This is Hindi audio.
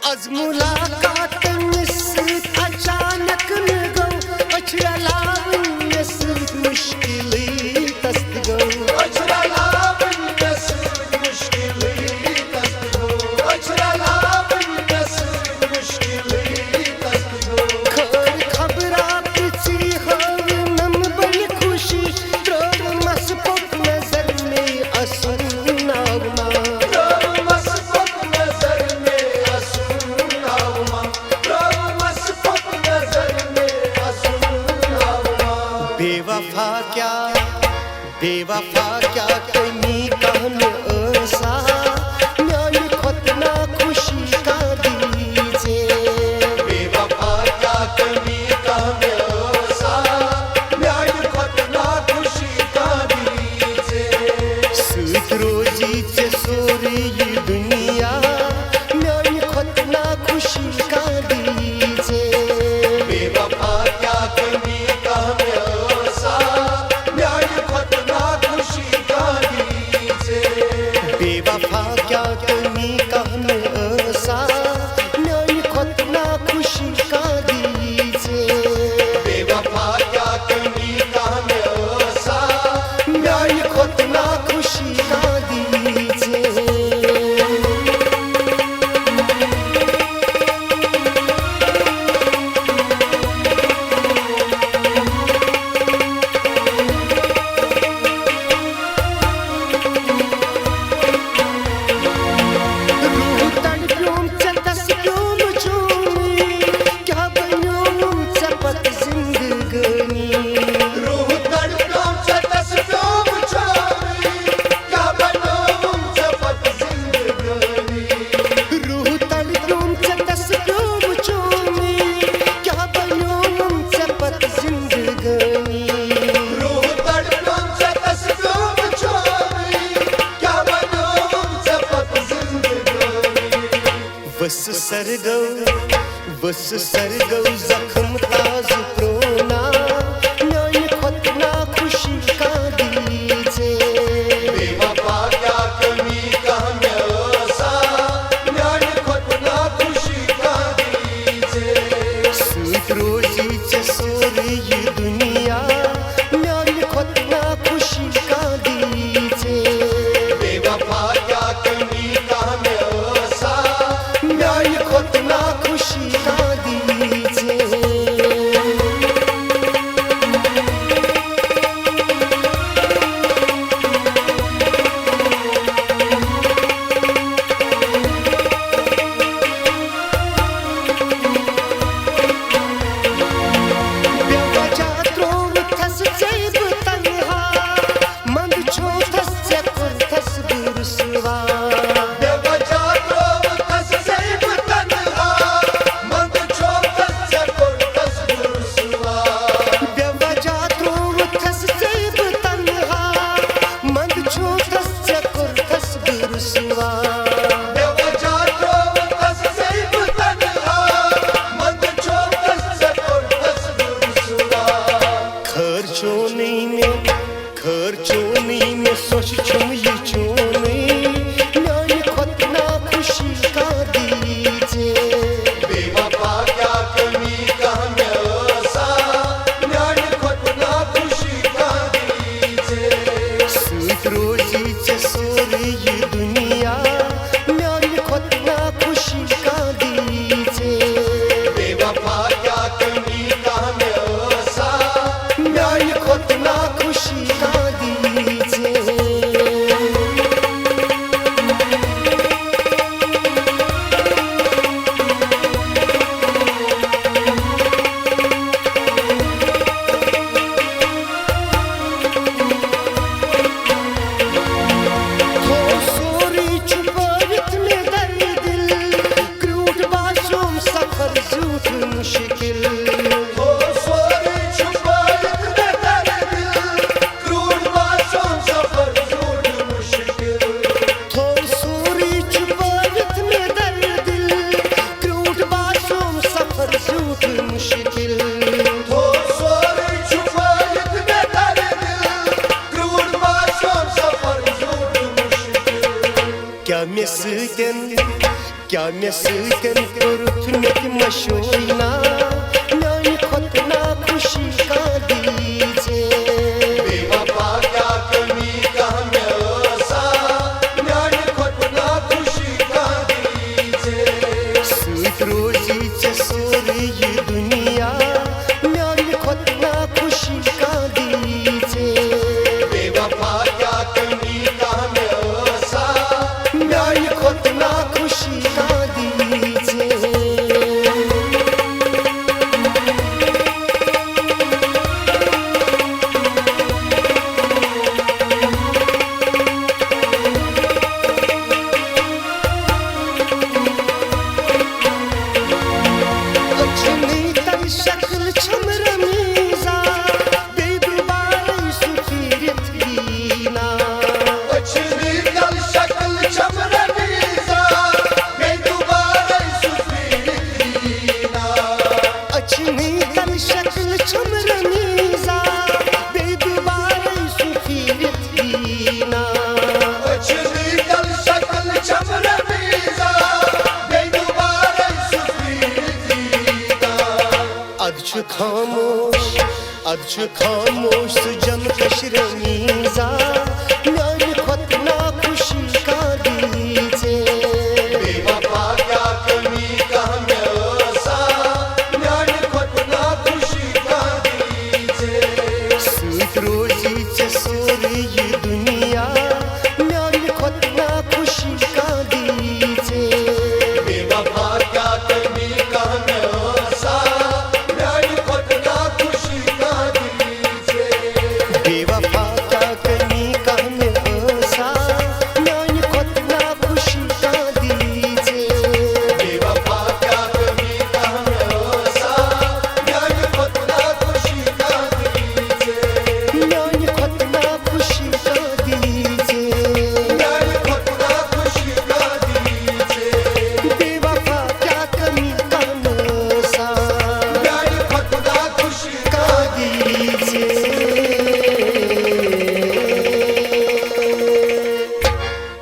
आज मुलाकात मिस अचानक न गो अछड़ा लावन यस मुश्किल तस्त गो अछड़ा लावन यस मुश्किल तस्त गो अछड़ा लावन यस मुश्किल तस्त गो खर खबरा पिछी हो नम बड़ी खुशी रोड मस पोक नजर में असुनावमा बेवफा क्या कमी कहन ऐसा न्याय खतना खुशी का दीजे बेवफा क्या कमी कहन ऐसा न्याय खतना खुशी का दीजे सूत रोजी से सोरी ये दुनिया न्याय खतना खुशी का दीजे बेवफा क्या कमी कहन ऐसा बेवफा क्या कमी कहन ऐसा न्याय खतना खुशी का दीजे बेवफा क्या कमी कहन ऐसा न्याय खतना खुशी का दीजे बस सरगो जख्म ताज प्रोना न्याय खतना खुशी का दीजे बेवफा क्या कमी कहन ऐसा न्याय खतना खुशी का दीजे सूत रोजी से सोरी ये दुनिया न्याय खतना खुशी का दीजे बेवफा क्या कमी कहन ऐसा न्याय खतना खुशी का दीजे बेवजह त्रोव थस जेब तन्हा मंद छो थस चकुर थस दुरुसवा बेवजह त्रोव थस जेब तन्हा मे सतन कोरुथ मे मशोना म्यान खोतना खुशी का दीजे बेवफा क्या कमी कह म्योसा म्यान खोतना खुशी का दीजे सूत रोजी च सोरी ये दुनिया म्यान खोतना खुशी का दीजे बेवफा क्या कमी कह म्योसा म्यान खोतना खुशी का दीजे अचनी तन शक्ल छमरमीजा बेदुबार सुफीरत दीना अचनी तल शक्ल चमरनीसा बेदुबार सुफीरत दीना अचनी तन शक्ल छमरमीजा बेदुबार सुफीरत दीना अचनी तल शक्ल चमरनीसा बेदुबार सुफीरत दीना अद छु खामोश सुजम कशरमीजा